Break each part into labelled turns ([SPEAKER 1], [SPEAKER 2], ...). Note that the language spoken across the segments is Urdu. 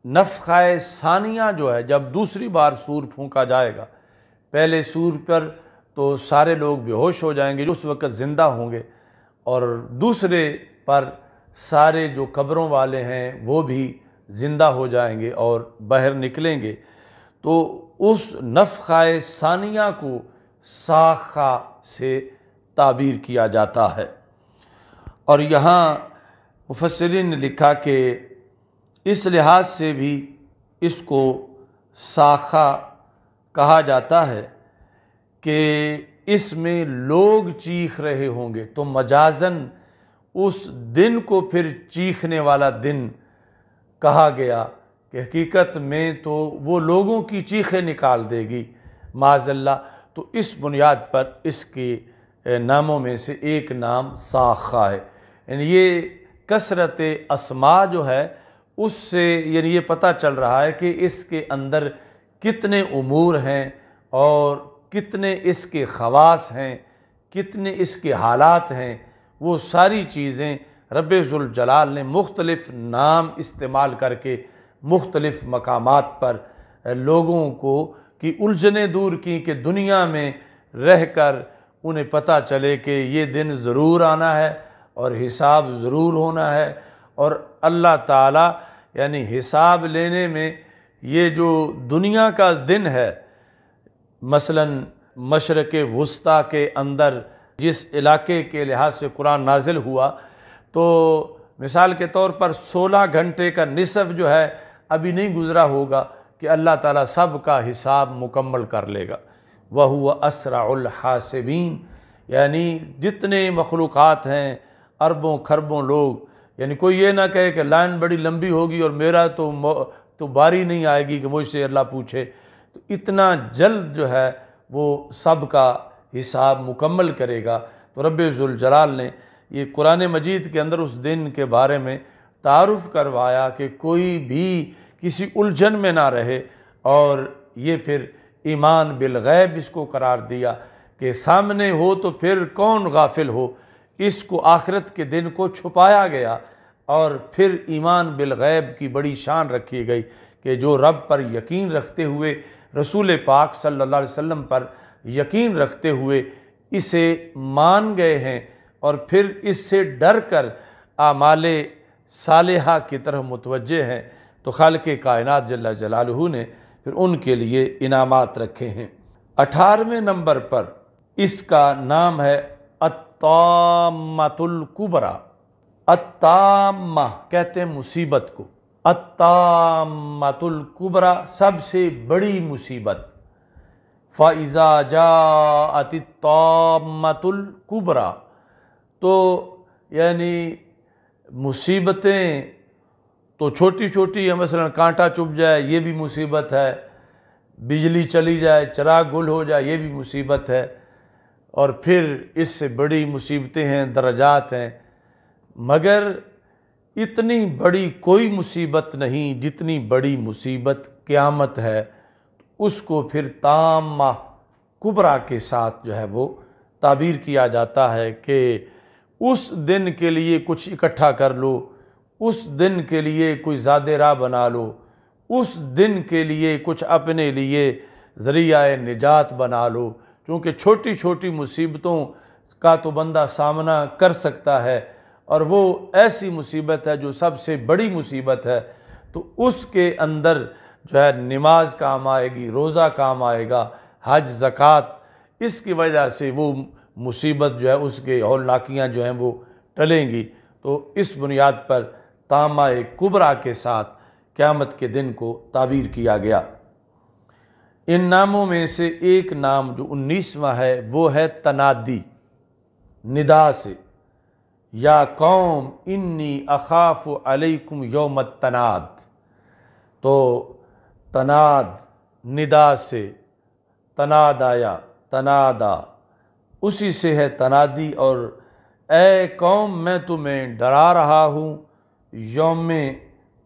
[SPEAKER 1] نفخہ ثانیہ جو ہے، جب دوسری بار سور پھونکا جائے گا، پہلے سور پر تو سارے لوگ بے ہوش ہو جائیں گے جو اس وقت زندہ ہوں گے، اور دوسرے پر سارے جو قبروں والے ہیں وہ بھی زندہ ہو جائیں گے اور باہر نکلیں گے۔ تو اس نفخہ ثانیہ کو صاخہ سے تعبیر کیا جاتا ہے۔ اور یہاں مفسرین نے لکھا کہ اس لحاظ سے بھی اس کو صاخہ کہا جاتا ہے کہ اس میں لوگ چیخ رہے ہوں گے، تو مجازاً اس دن کو پھر چیخنے والا دن کہا گیا کہ حقیقت میں تو وہ لوگوں کی چیخیں نکال دے گی معاذ اللہ۔ تو اس بنیاد پر اس کے ناموں میں سے ایک نام صاخہ ہے۔ یعنی یہ کثرت اسماء جو ہے اس سے یعنی یہ پتہ چل رہا ہے کہ اس کے اندر کتنے امور ہیں اور کتنے اس کے خواص ہیں، کتنے اس کے حالات ہیں۔ وہ ساری چیزیں رب ذوالجلال نے مختلف نام استعمال کر کے مختلف مقامات پر لوگوں کو کی الجھنیں دور کی کہ دنیا میں رہ کر انہیں پتہ چلے کہ یہ دن ضرور آنا ہے اور حساب ضرور ہونا ہے، اور اللہ تعالیٰ یعنی حساب لینے میں یہ جو دنیا کا دن ہے، مثلاً مشرق وسطیٰ کے اندر جس علاقے کے لحاظ سے قرآن نازل ہوا، تو مثال کے طور پر 16 گھنٹے کا نصف جو ہے ابھی نہیں گزرا ہوگا کہ اللہ تعالیٰ سب کا حساب مکمل کر لے گا۔ وَهُوَ أَسْرَعُ الْحَاسِبِينَ، یعنی جتنے مخلوقات ہیں، اربوں کھربوں لوگ، یعنی کوئی یہ نہ کہے کہ لائن بڑی لمبی ہوگی اور میرا تو باری نہیں آئے گی کہ مجھ سے اللہ پوچھے، تو اتنا جلد جو ہے وہ سب کا حساب مکمل کرے گا۔ تو رب ذوالجلال نے یہ قرآن مجید کے اندر اس دن کے بارے میں تعارف کروایا کہ کوئی بھی کسی الجھن میں نہ رہے، اور یہ پھر ایمان بالغیب اس کو قرار دیا کہ سامنے ہو تو پھر کون غافل ہو۔ اس کو آخرت کے دن کو چھپایا گیا، اور پھر ایمان بالغیب کی بڑی شان رکھی گئی کہ جو رب پر یقین رکھتے ہوئے، رسول پاک صلی اللہ علیہ وسلم پر یقین رکھتے ہوئے اسے مان گئے ہیں اور پھر اس سے ڈر کر اعمال صالحہ کی طرف متوجہ ہیں، تو خالق کائنات جل جلالہ نے پھر ان کے لیے انعامات رکھے ہیں۔ 18ویں نمبر پر اس کا نام ہے الطامۃ الکبریٰ۔ الطامہ کہتے ہیں مصیبت کو، الطامۃ الکبریٰ سب سے بڑی مصیبت۔ فَإِذَا جَاءَتِ الطَّامَّةُ الْكُبْرَى، تو یعنی مصیبتیں تو چھوٹی چھوٹی ہیں، مثلا کانٹا چبھ جائے یہ بھی مصیبت ہے، بجلی چلی جائے، چراغ گل ہو جائے یہ بھی مصیبت ہے، اور پھر اس سے بڑی مصیبتیں ہیں، درجات ہیں، مگر اتنی بڑی کوئی مصیبت نہیں جتنی بڑی مصیبت قیامت ہے۔ اس کو پھر طامہ کبریٰ کے ساتھ جو ہے وہ تعبیر کیا جاتا ہے کہ اس دن کے لیے کچھ اکٹھا کر لو، اس دن کے لیے کوئی زاد راہ بنا لو، اس دن کے لیے کچھ اپنے لیے ذریعہ نجات بنا لو، کیونکہ چھوٹی چھوٹی مصیبتوں کا تو بندہ سامنا کر سکتا ہے، اور وہ ایسی مصیبت ہے جو سب سے بڑی مصیبت ہے، تو اس کے اندر جو ہے نماز کام آئے گی، روزہ کام آئے گا، حج زکوٰۃ، اس کی وجہ سے وہ مصیبت جو ہے اس کے ہولناکیاں جو ہیں وہ ٹلیں گی۔ تو اس بنیاد پر طامہ کبریٰ کے ساتھ قیامت کے دن کو تعبیر کیا گیا۔ ان ناموں میں سے ایک نام جو 19واں ہے وہ ہے تنادی، ندا سے، یا قوم انی اخاف علیکم یوم التناد۔ تو تناد ندا سے، تناد آیا، تنادا، اسی سے ہے تنادی، اور اے قوم میں تمہیں ڈرا رہا ہوں یوم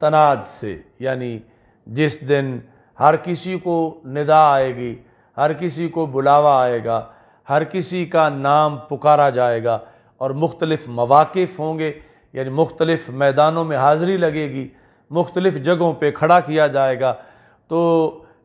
[SPEAKER 1] تناد سے، یعنی جس دن ہر کسی کو ندا آئے گی، ہر کسی کو بلاوا آئے گا، ہر کسی کا نام پکارا جائے گا، اور مختلف مواقف ہوں گے، یعنی مختلف میدانوں میں حاضری لگے گی، مختلف جگہوں پہ کھڑا کیا جائے گا، تو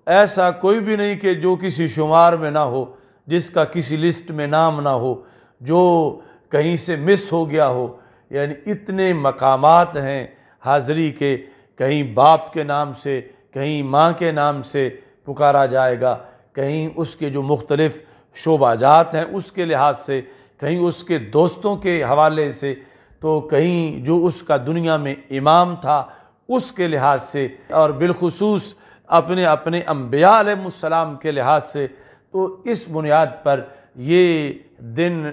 [SPEAKER 1] ایسا کوئی بھی نہیں کہ جو کسی شمار میں نہ ہو، جس کا کسی لسٹ میں نام نہ ہو، جو کہیں سے مس ہو گیا ہو۔ یعنی اتنے مقامات ہیں حاضری کے، کہیں باپ کے نام سے، کہیں ماں کے نام سے پکارا جائے گا، کہیں اس کے جو مختلف شعبہ جات ہیں اس کے لحاظ سے، کہیں اس کے دوستوں کے حوالے سے، تو کہیں جو اس کا دنیا میں امام تھا اس کے لحاظ سے، اور بالخصوص اپنے اپنے انبیاء علیہ السلام کے لحاظ سے۔ تو اس بنیاد پر یہ دن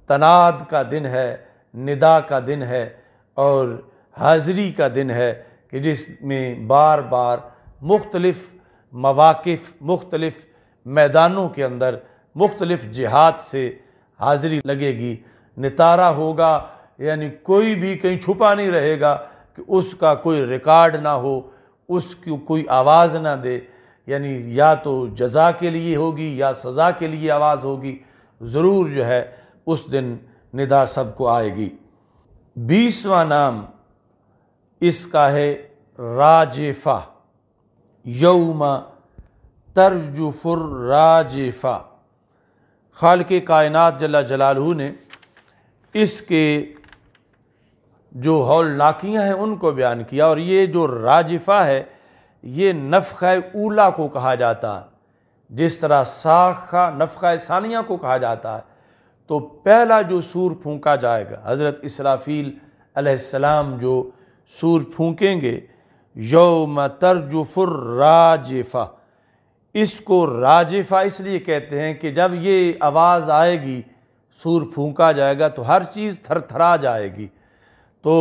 [SPEAKER 1] تناد کا دن ہے، ندا کا دن ہے، اور حاضری کا دن ہے کہ جس میں بار بار مختلف مواقف، مختلف میدانوں کے اندر مختلف جہات سے حاضری لگے گی، نتارہ ہوگا، یعنی کوئی بھی کہیں چھپا نہیں رہے گا کہ اس کا کوئی ریکارڈ نہ ہو، اس کی کوئی آواز نہ دے، یعنی یا تو جزا کے لیے ہوگی یا سزا کے لیے آواز ہوگی، ضرور جو ہے اس دن ندا سب کو آئے گی۔ 20واں نام اس کا ہے راجفہ، یوم ترجف الراجفہ۔ خالق کائنات جل جلالہ نے اس کے جو ہولناکیاں ہیں ان کو بیان کیا، اور یہ جو راجفہ ہے یہ نفخہ اولا کو کہا جاتا ہے، جس طرح صاخہ نفخہ ثانیہ کو کہا جاتا ہے۔ تو پہلا جو سور پھونکا جائے گا، حضرت اسرافیل علیہ السلام جو سور پھونکیں گے، یوم ترجف الراجفہ، اس کو راجفہ اس لیے کہتے ہیں کہ جب یہ آواز آئے گی، سور پھونکا جائے گا تو ہر چیز تھر تھرا جائے گی، تو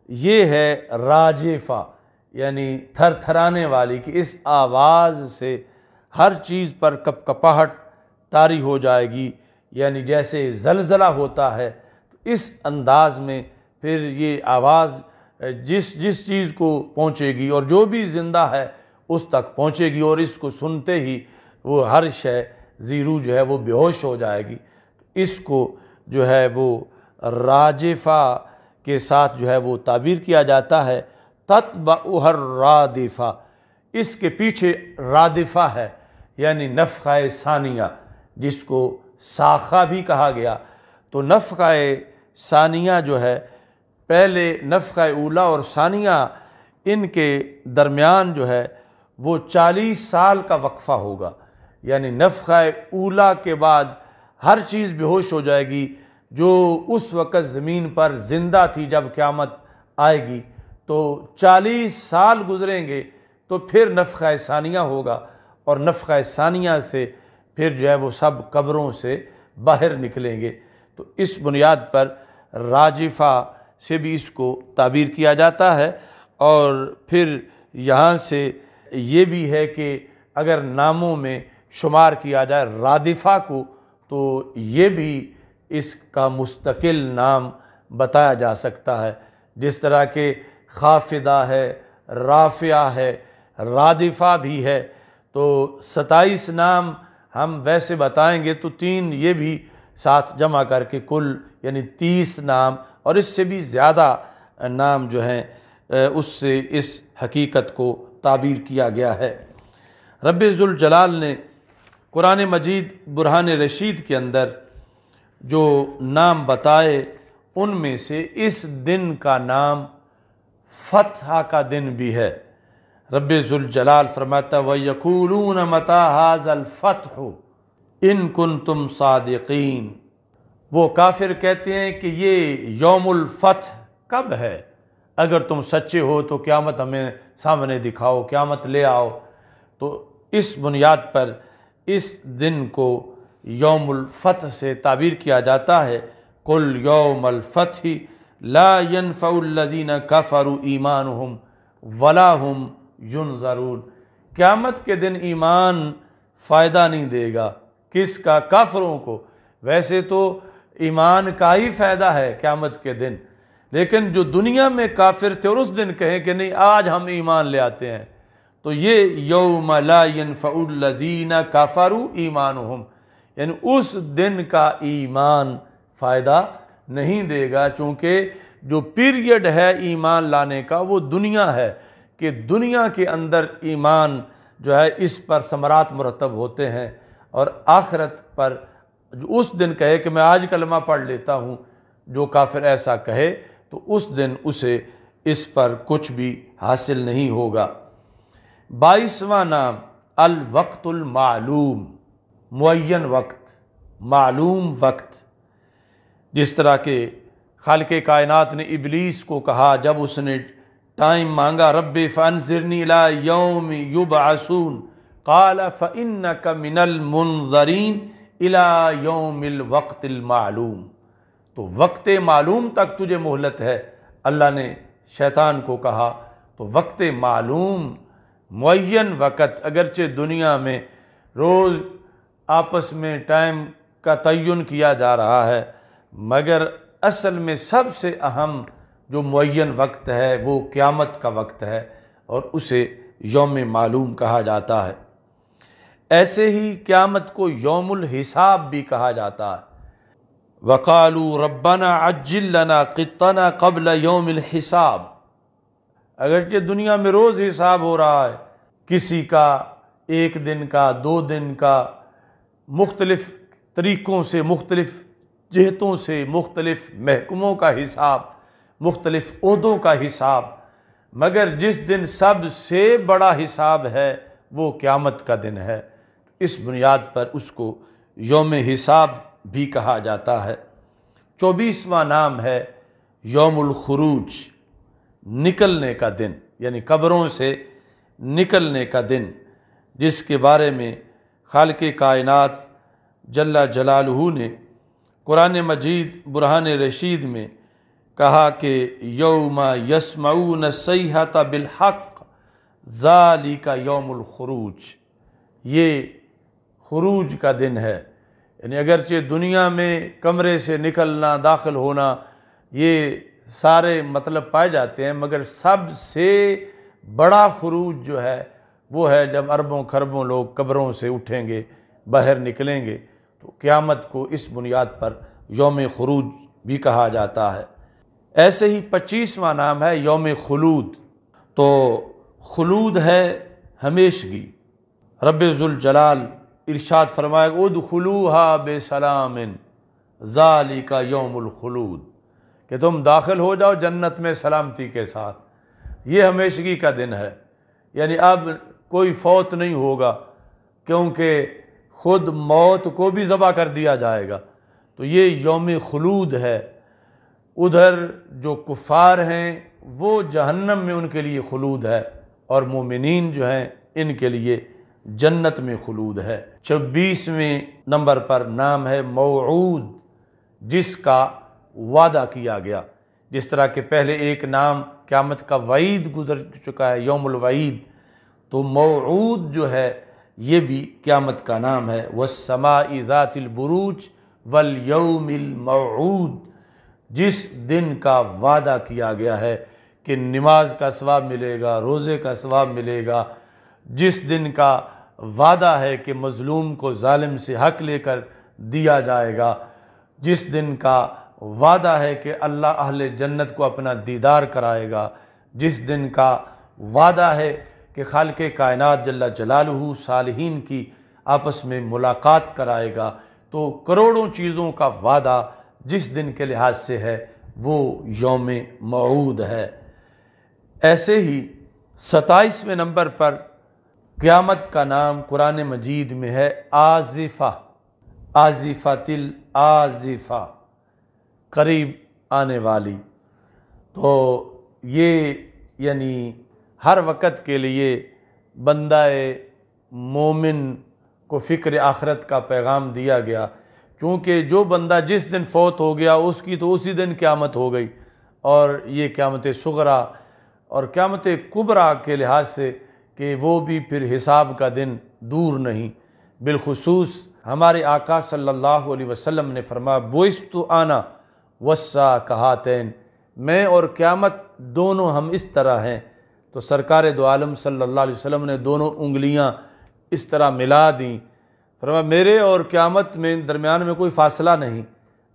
[SPEAKER 1] یہ ہے راجفہ، یعنی تھر تھرانے والی، کہ اس آواز سے ہر چیز پر کپ کپاہٹ طاری ہو جائے گی، یعنی جیسے زلزلہ ہوتا ہے اس انداز میں پھر یہ آواز جس چیز کو پہنچے گی، اور جو بھی زندہ ہے اس تک پہنچے گی، اور اس کو سنتے ہی وہ ہر شے زیرو جو ہے وہ بے ہوش ہو جائے گی۔ اس کو جو ہے وہ راجفہ کے ساتھ جو ہے وہ تعبیر کیا جاتا ہے، تتبعها الرادفہ، اس کے پیچھے رادفہ ہے، یعنی نفخہ ثانیہ، جس کو صاخہ بھی کہا گیا۔ تو نفخہ ثانیہ جو ہے، پہلے نفخہ اولا اور ثانیہ، ان کے درمیان جو ہے وہ 40 سال کا وقفہ ہوگا، یعنی نفخہ اولا کے بعد ہر چیز بے ہوش ہو جائے گی، جو اس وقت زمین پر زندہ تھی جب قیامت آئے گی، تو 40 سال گزریں گے تو پھر نفخہ ثانیہ ہوگا، اور نفخہ ثانیہ سے پھر جو ہے وہ سب قبروں سے باہر نکلیں گے۔ تو اس بنیاد پر راجفہ سے بھی اس کو تعبیر کیا جاتا ہے۔ اور پھر یہاں سے یہ بھی ہے کہ اگر ناموں میں شمار کیا جائے رادفہ کو، تو یہ بھی اس کا مستقل نام بتایا جا سکتا ہے، جس طرح کہ خافدہ ہے، رافعہ ہے، رادفہ بھی ہے۔ تو 27 نام ہم ویسے بتائیں گے تو 3 یہ بھی ساتھ جمع کر کے کل یعنی 30 نام، اور اس سے بھی زیادہ نام جو ہیں اس سے اس حقیقت کو تعبیر کیا گیا ہے۔ رب ذوالجلال نے قرآن مجید برہان رشید کے اندر جو نام بتائے، ان میں سے اس دن کا نام فتح کا دن بھی ہے۔ رب ذوالجلال فرماتا وَيَقُولُونَ مَتَى هَذَا الْفَتْحُ إِن كُنتُمْ صَادِقِينَ، وہ کافر کہتے ہیں کہ یہ یوم الفتح کب ہے، اگر تم سچے ہو تو قیامت ہمیں سامنے دکھاؤ، قیامت لے آؤ۔ تو اس بنیاد پر اس دن کو یوم الفتح سے تعبیر کیا جاتا ہے۔ قُلْ يَوْمَ الْفَتْحِ لَا يَنْفَعُ الَّذِينَ كَفَرُوا إِيمَانُهُمْ وَلَا هُمْ يُنْظَرُونَ، قیامت کے دن ایمان فائدہ نہیں دے گا، کس کا؟ کافروں کو۔ ویسے تو ایمان کا ہی فائدہ ہے قیامت کے دن، لیکن جو دنیا میں کافر تھے اور اس دن کہیں کہ نہیں آج ہم ایمان لے آتے ہیں، تو یہ یوم لا ينفع الذین کفروا ایمانہم، یعنی اس دن کا ایمان فائدہ نہیں دے گا، چونکہ جو پیریڈ ہے ایمان لانے کا وہ دنیا ہے، کہ دنیا کے اندر ایمان جو ہے اس پر ثمرات مرتب ہوتے ہیں، اور آخرت پر جو اس دن کہے کہ میں آج کلمہ پڑھ لیتا ہوں، جو کافر ایسا کہے تو اس دن اسے اس پر کچھ بھی حاصل نہیں ہوگا۔ 22واں نام الوقت المعلوم، معین وقت، معلوم وقت۔ جس طرح کہ خالق کائنات نے ابلیس کو کہا جب اس نے ٹائم مانگا، رب فانظرنی الی یوم یبعثون قال فانک من المنظرین الی یوم الوقت المعلوم، تو وقت معلوم تک تجھے مہلت ہے، اللہ نے شیطان کو کہا۔ تو وقت معلوم، معین وقت، اگرچہ دنیا میں روز آپس میں ٹائم کا تعین کیا جا رہا ہے، مگر اصل میں سب سے اہم جو معین وقت ہے وہ قیامت کا وقت ہے، اور اسے یوم معلوم کہا جاتا ہے۔ ایسے ہی قیامت کو یوم الحساب بھی کہا جاتا ہے۔ وَقَالُوا رَبَّنَا عَجِّل لَنَا قِطَّنَا قَبْلَ يَوْمِ الْحِسَاب، اگرچہ دنیا میں روز حساب ہو رہا ہے، کسی کا 1 دن کا، 2 دن کا، مختلف طریقوں سے، مختلف جہتوں سے، مختلف محکموں کا حساب، مختلف عہدوں کا حساب، مگر جس دن سب سے بڑا حساب ہے وہ قیامت کا دن ہے، اس بنیاد پر اس کو یوم حساب بھی کہا جاتا ہے۔ 24واں نام ہے یوم الخروج، نکلنے کا دن، یعنی قبروں سے نکلنے کا دن، جس کے بارے میں خالق کائنات جل جلالہ نے قرآن مجید برہان رشید میں کہا کہ یوم یسمعون الصیحۃ بالحق ذالک یوم الخروج، یہ خروج کا دن ہے، یعنی اگرچہ دنیا میں کمرے سے نکلنا، داخل ہونا، یہ سارے مطلب پائے جاتے ہیں، مگر سب سے بڑا خروج جو ہے وہ ہے جب اربوں خربوں لوگ قبروں سے اٹھیں گے، باہر نکلیں گے، تو قیامت کو اس بنیاد پر یوم خروج بھی کہا جاتا ہے۔ ایسے ہی 25واں نام ہے یوم خلود، تو خلود ہے ہمیشگی۔ رب ذوالجلال ارشاد فرمائے ادخلوہا بسلام ذالک یوم الخلود، کہ تم داخل ہو جاؤ جنت میں سلامتی کے ساتھ، یہ ہمیشگی کا دن ہے، یعنی اب کوئی فوت نہیں ہوگا، کیونکہ خود موت کو بھی ذبح کر دیا جائے گا، تو یہ یوم خلود ہے۔ ادھر جو کفار ہیں وہ جہنم میں ان کے لیے خلود ہے، اور مومنین جو ہیں ان کے لیے جنت میں خلود ہے۔ 26ویں نمبر پر نام ہے موعود، جس کا وعدہ کیا گیا، جس طرح کہ پہلے ایک نام قیامت کا وعید گزر چکا ہے، یوم الوعید، تو موعود جو ہے یہ بھی قیامت کا نام ہے۔ والسماء ذات البروج والیوم الموعود، جس دن کا وعدہ کیا گیا ہے کہ نماز کا ثواب ملے گا، روزے کا ثواب ملے گا، جس دن کا وعدہ ہے کہ مظلوم کو ظالم سے حق لے کر دیا جائے گا، جس دن کا وعدہ ہے کہ اللہ اہل جنت کو اپنا دیدار کرائے گا، جس دن کا وعدہ ہے کہ خالق کائنات جل جلالہ صالحین کی آپس میں ملاقات کرائے گا، تو کروڑوں چیزوں کا وعدہ جس دن کے لحاظ سے ہے وہ یوم موعود ہے۔ ایسے ہی 27ویں نمبر پر قیامت کا نام قرآن مجید میں ہے آزفہ، آزفۃ الآزفہ، قریب آنے والی، تو یہ یعنی ہر وقت کے لیے بندہ مومن کو فکر آخرت کا پیغام دیا گیا، چونکہ جو بندہ جس دن فوت ہو گیا اس کی تو اسی دن قیامت ہو گئی، اور یہ قیامت صغریٰ اور قیامت کبریٰ کے لحاظ سے کہ وہ بھی پھر حساب کا دن دور نہیں۔ بالخصوص ہمارے آقا صلی اللہ علیہ وسلم نے فرمایا بعثت انا والساعۃ کہاتین، میں اور قیامت دونوں ہم اس طرح ہیں، تو سرکار دو عالم صلی اللہ علیہ وسلم نے دونوں انگلیاں اس طرح ملا دیں، فرمایا میرے اور قیامت میں درمیان میں کوئی فاصلہ نہیں،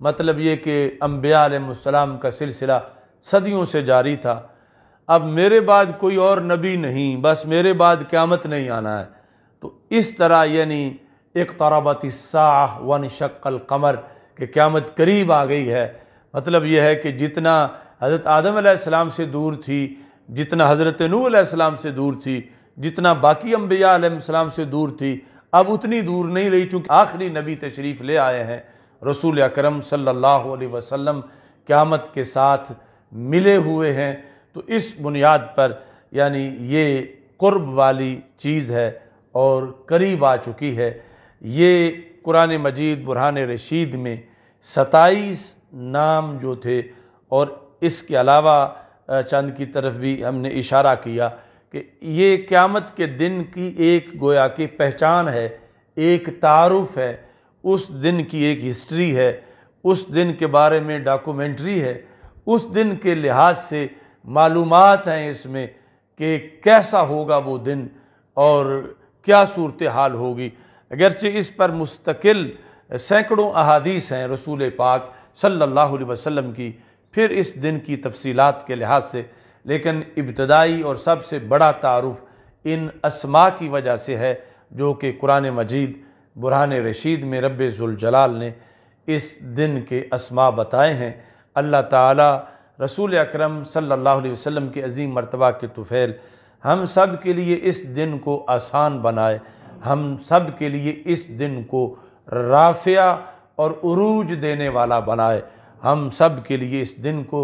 [SPEAKER 1] مطلب یہ کہ انبیاء علیہ السلام کا سلسلہ صدیوں سے جاری تھا، اب میرے بعد کوئی اور نبی نہیں، بس میرے بعد قیامت نہیں آنا ہے۔ تو اس طرح یعنی اقتربت الساعہ وانشق القمر کہ قیامت قریب آ گئی ہے۔ مطلب یہ ہے کہ جتنا حضرت آدم علیہ السلام سے دور تھی، جتنا حضرت نوح علیہ السلام سے دور تھی، جتنا باقی انبیاء علیہ السلام سے دور تھی، اب اتنی دور نہیں رہی، چونکہ آخری نبی تشریف لے آئے ہیں رسول اکرم صلی اللہ علیہ وسلم قیامت کے ساتھ ملے ہوئے ہیں۔ تو اس بنیاد پر یعنی یہ قرب والی چیز ہے اور قریب آ چکی ہے۔ یہ قرآن مجید برہان رشید میں 27 نام جو تھے، اور اس کے علاوہ چند کی طرف بھی ہم نے اشارہ کیا کہ یہ قیامت کے دن کی ایک گویا کہ پہچان ہے، ایک تعارف ہے، اس دن کی ایک ہسٹری ہے، اس دن کے بارے میں ڈاکومنٹری ہے، اس دن کے لحاظ سے معلومات ہیں اس میں کہ کیسا ہوگا وہ دن اور کیا صورتحال ہوگی۔ اگرچہ اس پر مستقل سینکڑوں احادیث ہیں رسول پاک صلی اللہ علیہ وسلم کی پھر اس دن کی تفصیلات کے لحاظ سے، لیکن ابتدائی اور سب سے بڑا تعارف ان اسماء کی وجہ سے ہے جو کہ قرآن مجید برہان رشید میں رب ذوالجلال نے اس دن کے اسماء بتائے ہیں۔ اللہ تعالیٰ رسول اکرم صلی اللہ علیہ وسلم کے عظیم مرتبہ کے طفیل ہم سب کے لیے اس دن کو آسان بنائے، ہم سب کے لیے اس دن کو رافع اور عروج دینے والا بنائے، ہم سب کے لیے اس دن کو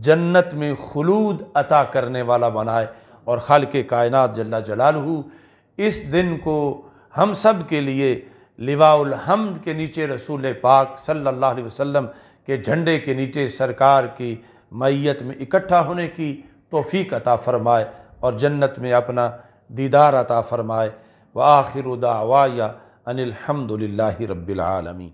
[SPEAKER 1] جنت میں خلود عطا کرنے والا بنائے، اور خالق کائنات جل جلالہ اس دن کو ہم سب کے لیے لواء الحمد کے نیچے رسول پاک صلی اللہ علیہ وسلم کے جھنڈے کے نیچے سرکار کی معیت میں اکٹھا ہونے کی توفیق عطا فرمائے اور جنت میں اپنا دیدار عطا فرمائے۔ وآخر دعوایا ان الحمد للہ رب العالمین۔